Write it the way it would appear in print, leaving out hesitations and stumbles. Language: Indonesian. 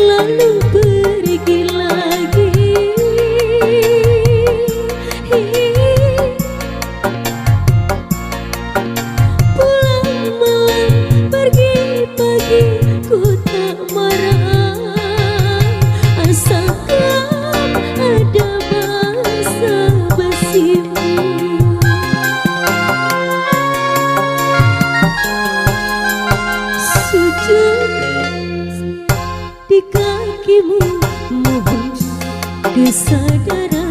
lalu pergi lagi. Pulang malam pergi pagi, ku tak marah, asalkan ada basa basimu. Sujud di kakimu, mohon kesadaran.